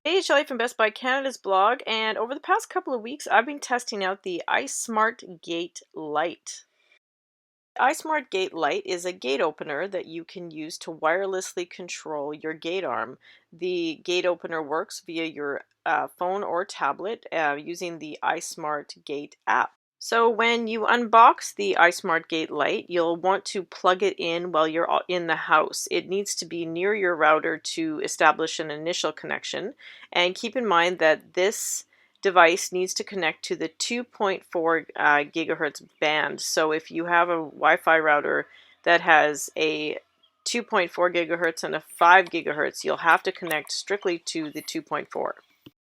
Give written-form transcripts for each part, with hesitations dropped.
Hey, it's Shelley from Best Buy Canada's blog, and over the past couple of weeks, I've been testing out the iSmartgate LITE. iSmartgate LITE is a gate opener that you can use to wirelessly control your gate arm. The gate opener works via your phone or tablet using the iSmartgate app. So when you unbox the iSmartgate Lite, you'll want to plug it in while you're in the house. It needs to be near your router to establish an initial connection. And keep in mind that this device needs to connect to the 2.4 gigahertz band. So if you have a Wi-Fi router that has a 2.4 gigahertz and a 5 gigahertz, you'll have to connect strictly to the 2.4.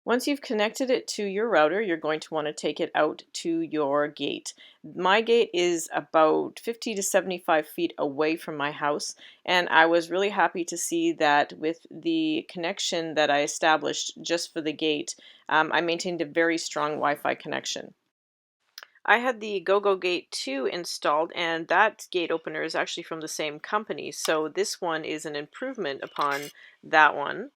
Once you've connected it to your router, you're going to want to take it out to your gate. My gate is about 50 to 75 feet away from my house, and I was really happy to see that with the connection that I established just for the gate, I maintained a very strong Wi-Fi connection. I had the GoGo Gate 2 installed, and that gate opener is actually from the same company, so this one is an improvement upon that one.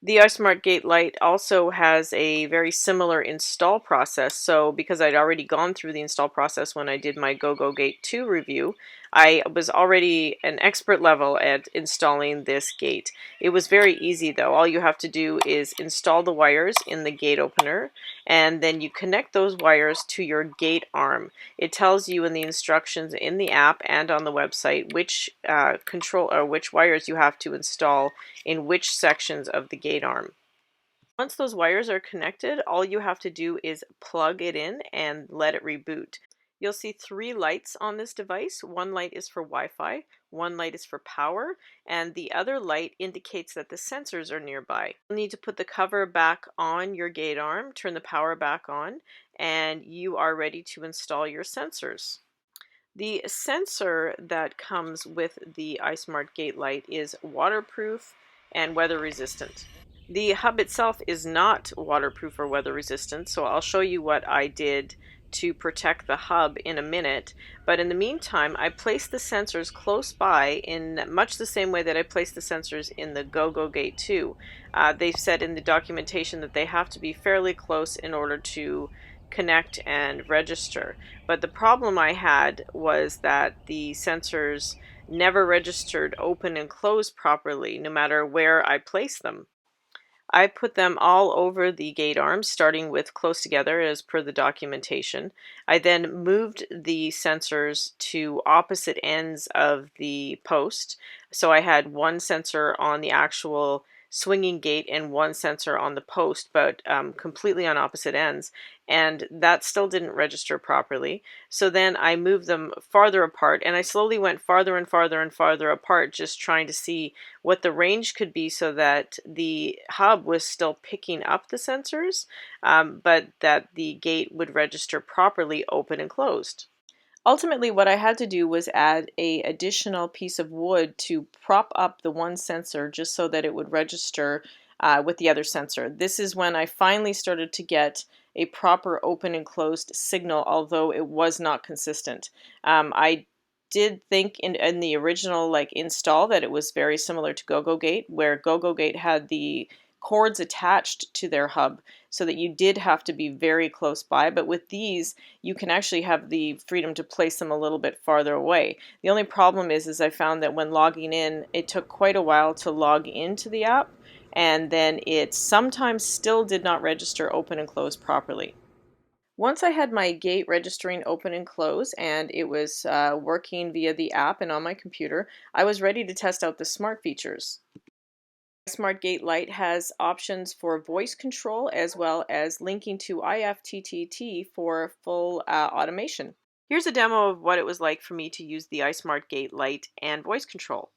The iSmartgate Lite also has a very similar install process, so because I'd already gone through the install process when I did my GoGo Gate 2 review, I was already an expert level at installing this gate. It was very easy though. All you have to do is install the wires in the gate opener, and then you connect those wires to your gate arm. It tells you in the instructions in the app and on the website which which wires you have to install in which sections of the gate arm. Once those wires are connected, all you have to do is plug it in and let it reboot. You'll see three lights on this device. One light is for Wi-Fi, one light is for power, and the other light indicates that the sensors are nearby. You'll need to put the cover back on your gate arm, turn the power back on, and you are ready to install your sensors. The sensor that comes with the iSmartgate Lite is waterproof and weather resistant. The hub itself is not waterproof or weather resistant, so I'll show you what I did to protect the hub in a minute. But in the meantime, I placed the sensors close by in much the same way that I placed the sensors in the GoGo Gate 2. They've said in the documentation that they have to be fairly close in order to connect and register. But the problem I had was that the sensors never registered open and close properly, no matter where I placed them. I put them all over the gate arms, starting with close together as per the documentation. I then moved the sensors to opposite ends of the post. So I had one sensor on the actual swinging gate and one sensor on the post, but completely on opposite ends, and that still didn't register properly. So then I moved them farther apart, and I slowly went farther and farther and farther apart, just trying to see what the range could be so that the hub was still picking up the sensors, but that the gate would register properly open and closed. Ultimately, what I had to do was add a additional piece of wood to prop up the one sensor just so that it would register with the other sensor. This is when I finally started to get a proper open and closed signal, although it was not consistent. I did think in the original install that it was very similar to GoGo Gate, where GoGo Gate had the cords attached to their hub so that you did have to be very close by, but with these you can actually have the freedom to place them a little bit farther away. The only problem is I found that when logging in, it took quite a while to log into the app, and then it sometimes still did not register open and close properly. Once I had my gate registering open and close and it was working via the app and on my computer, I was ready to test out the smart features. iSmartgate Lite has options for voice control as well as linking to IFTTT for full automation. Here's a demo of what it was like for me to use the iSmartgate Lite and voice control.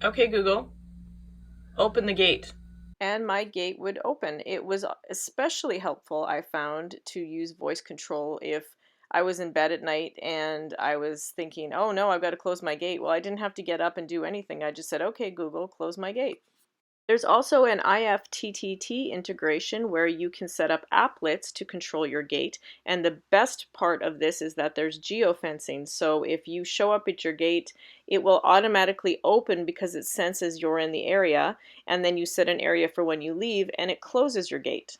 Okay, Google, open the gate. And my gate would open. It was especially helpful, I found, to use voice control if I was in bed at night and I was thinking, oh no, I've got to close my gate. Well, I didn't have to get up and do anything. I just said, okay, Google, close my gate. There's also an IFTTT integration where you can set up applets to control your gate. And the best part of this is that there's geofencing. So if you show up at your gate, it will automatically open because it senses you're in the area. And then you set an area for when you leave and it closes your gate.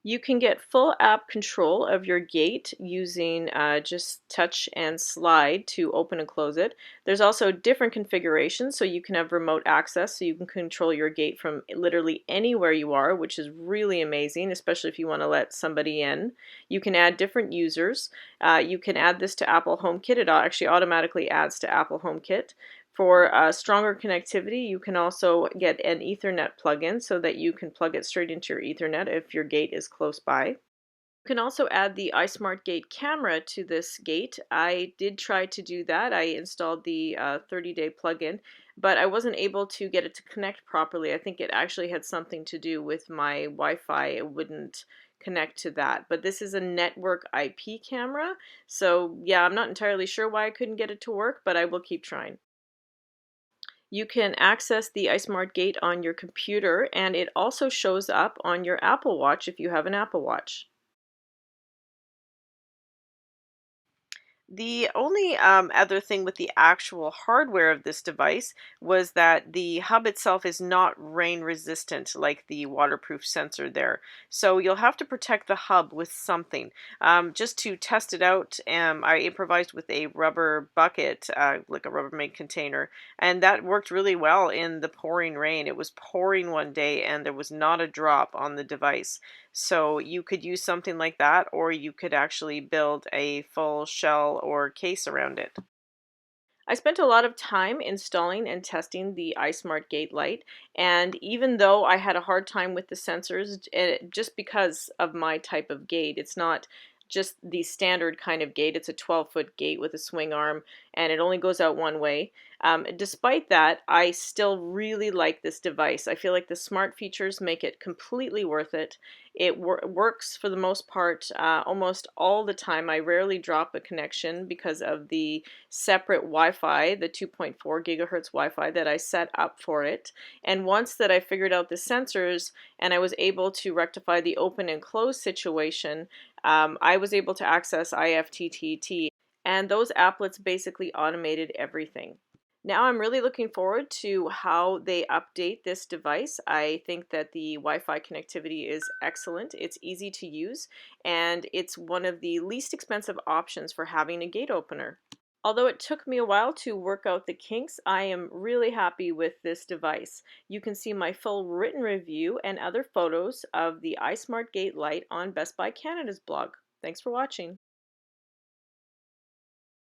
You can get full app control of your gate using just touch and slide to open and close it. There's also different configurations, so you can have remote access, so you can control your gate from literally anywhere you are, which is really amazing, especially if you want to let somebody in. You can add different users. You can add this to Apple HomeKit. It actually automatically adds to Apple HomeKit. For stronger connectivity, you can also get an Ethernet plugin so that you can plug it straight into your Ethernet if your gate is close by. You can also add the iSmartgate camera to this gate. I did try to do that. I installed the 30-day plugin, but I wasn't able to get it to connect properly. I think it actually had something to do with my Wi-Fi. It wouldn't connect to that. But this is a network IP camera, so yeah, I'm not entirely sure why I couldn't get it to work, but I will keep trying. You can access the iSmartgate on your computer, and it also shows up on your Apple Watch if you have an Apple Watch. The only other thing with the actual hardware of this device was that the hub itself is not rain resistant like the waterproof sensor there. So you'll have to protect the hub with something. Just to test it out, I improvised with a rubber bucket, like a Rubbermaid container, and that worked really well in the pouring rain. It was pouring one day and there was not a drop on the device. So you could use something like that, or you could actually build a full shell or case around it. I spent a lot of time installing and testing the iSmartgate Lite, and even though I had a hard time with the sensors, just because of my type of gate, it's not just the standard kind of gate. It's a 12-foot gate with a swing arm, and it only goes out one way. Despite that, I still really like this device. I feel like the smart features make it completely worth it. It works for the most part almost all the time. I rarely drop a connection because of the separate Wi-Fi, the 2.4 gigahertz Wi-Fi that I set up for it. And once that I figured out the sensors and I was able to rectify the open and close situation, I was able to access IFTTT, and those applets basically automated everything. Now I'm really looking forward to how they update this device. I think that the Wi-Fi connectivity is excellent. It's easy to use, and it's one of the least expensive options for having a gate opener. Although it took me a while to work out the kinks, I am really happy with this device. You can see my full written review and other photos of the iSmartgate Lite on Best Buy Canada's blog. Thanks for watching.